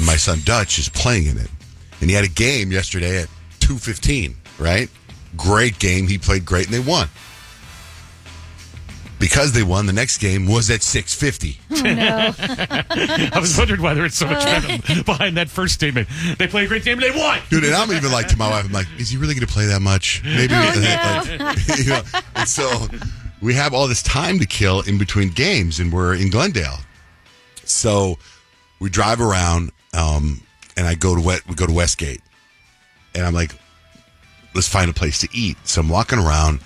my son Dutch is playing in it. And he had a game yesterday at 2:15, right? Great game. He played great, and they won. Because they won, the next game was at 6:50. Oh, no. I was wondering why there was so much venom behind that first statement. They played a great game and they won. Dude, and I'm even like to my wife, I'm like, is he really going to play that much? Maybe. And so we have all this time to kill in between games, and we're in Glendale. So we drive around, and we go to Westgate, and I'm like, let's find a place to eat. So I'm walking around.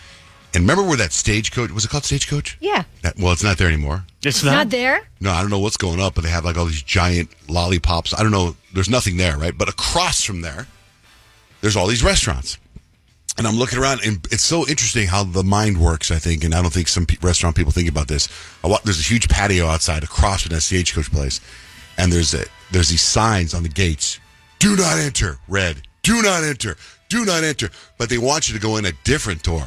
And remember where that Stagecoach, was it called Stagecoach? Yeah. Well, it's not there anymore. It's not there? No, I don't know what's going up, but they have like all these giant lollipops. I don't know. There's nothing there, right? But across from there, there's all these restaurants. And I'm looking around, and it's so interesting how the mind works, I think, and I don't think some restaurant people think about this. There's a huge patio outside across from that Stagecoach place, and there's these signs on the gates. Do not enter, red. Do not enter. Do not enter. But they want you to go in a different door.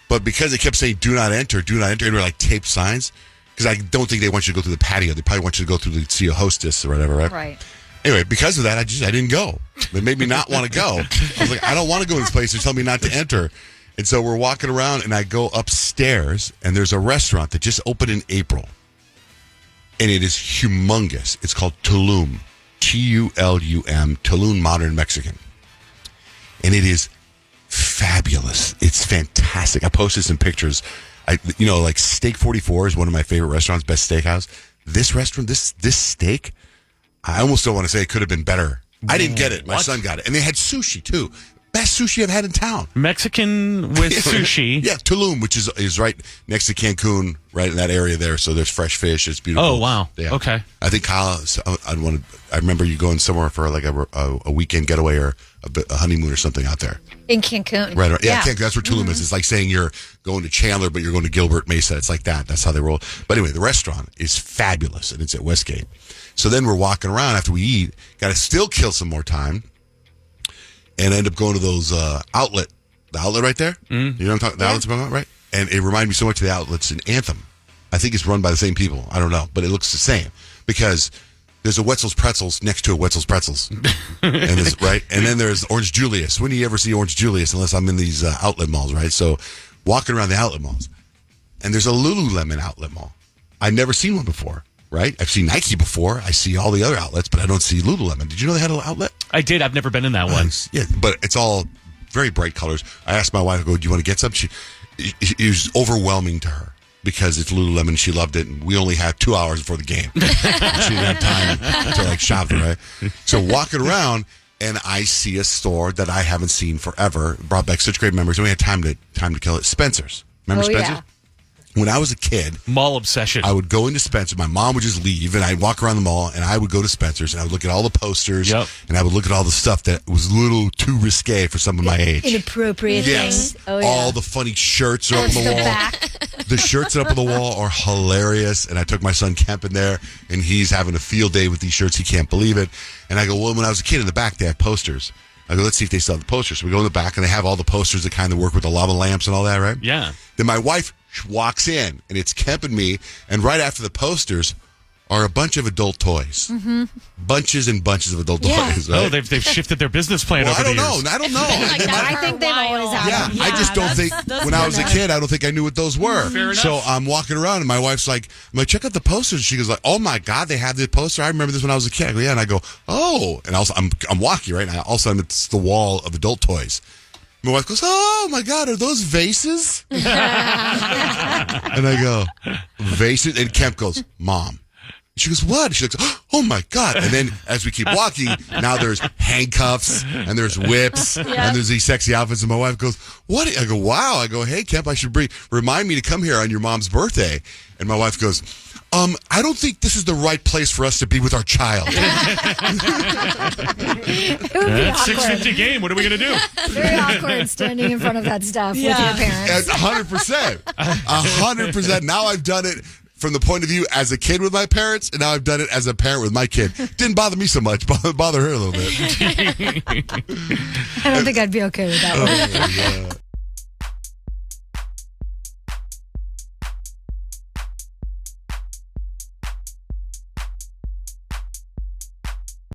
But because they kept saying, do not enter, and they're like taped signs, because I don't think they want you to go through the patio. They probably want you to go through to see a hostess or whatever, right? Right. Anyway, because of that, I didn't go. It made me not want to go. I was like, I don't want to go to this place. They're telling me not to enter. And so we're walking around, and I go upstairs, and there's a restaurant that just opened in April. And it is humongous. It's called Tulum. Tulum, Tulum Modern Mexican. And it is fabulous. It's fantastic. I posted some pictures. Like Steak 44 is one of my favorite restaurants, best steakhouse. This restaurant, this steak, I almost don't want to say it could have been better. I didn't get it. My son got it. And they had sushi, too. Best sushi I've had in town. Mexican with sushi. Yeah, Tulum, which is right next to Cancun, right in that area there. So there's fresh fish. It's beautiful. Oh, wow. Yeah. Okay. I think Kyle, I remember you going somewhere for like a weekend getaway or a honeymoon or something out there. In Cancun. Right. Yeah, Cancun, that's where Tulum is. It's like saying you're going to Chandler, but you're going to Gilbert Mesa. It's like that. That's how they roll. But anyway, the restaurant is fabulous, and it's at Westgate. So then we're walking around after we eat. Got to still kill some more time. And end up going to those the outlet right there. Mm. You know what I'm talking about? The outlets I'm talking about, right? And it reminded me so much of the outlets in Anthem. I think it's run by the same people. I don't know, but it looks the same because there's a Wetzel's Pretzels next to a Wetzel's Pretzels, right? And then there's Orange Julius. When do you ever see Orange Julius unless I'm in these outlet malls, right? So walking around the outlet malls, and there's a Lululemon outlet mall. I've never seen one before. Right? I've seen Nike before. I see all the other outlets, but I don't see Lululemon. Did you know they had an outlet? I did. I've never been in that one. Yeah, but it's all very bright colors. I asked my wife, I go, do you want to get some? It was overwhelming to her because it's Lululemon. She loved it. And we only had 2 hours before the game. She didn't have time to shop it, right? So walking around, and I see a store that I haven't seen forever. It brought back such great memories. And we had time to kill it. Spencer's. Remember Spencer's? Yeah. When I was a kid, mall obsession. I would go into Spencer's. My mom would just leave, and I'd walk around the mall, and I would go to Spencer's, and I would look at all the posters, and I would look at all the stuff that was a little too risque for someone my age. Inappropriate things. Oh, yeah. All the funny shirts are up on the wall. The shirts up on the wall are hilarious, and I took my son Kemp in there, and he's having a field day with these shirts. He can't believe it. And I go, well, when I was a kid, in the back, they have posters. I go, let's see if they still have the posters. So we go in the back, and they have all the posters that kind of work with the lava lamps and all that, right? Yeah. Then my wife walks in, and it's Kemp and me, and right after the posters are a bunch of adult toys. Mm-hmm. Bunches and bunches of adult toys. Right? Oh, they've shifted their business plan over the years. I don't know. I think they've always had them. I just don't think, when I was a kid, I don't think I knew what those were. Fair enough. So I'm walking around, and my wife's like, check out the posters. She goes like, oh my God, they have the poster. I remember this when I was a kid. I go, yeah. And I go, oh. And also, I'm walking, right? And all of a sudden, it's the wall of adult toys. My wife goes, oh, my God, are those vases? And I go, vases? And Kemp goes, Mom. She goes, what? She goes, oh, my God. And then as we keep walking, now there's handcuffs and there's whips and there's these sexy outfits. And my wife goes, what? I go, wow. I go, hey, Kemp, I should remind me to come here on your mom's birthday. And my wife goes, I don't think this is the right place for us to be with our child. It would be awkward. 650 game. What are we going to do? Very awkward standing in front of that stuff with your parents. 100%. 100%. Now I've done it from the point of view as a kid with my parents, and now I've done it as a parent with my kid. Didn't bother me so much. Bother her a little bit. I don't think I'd be okay with that one.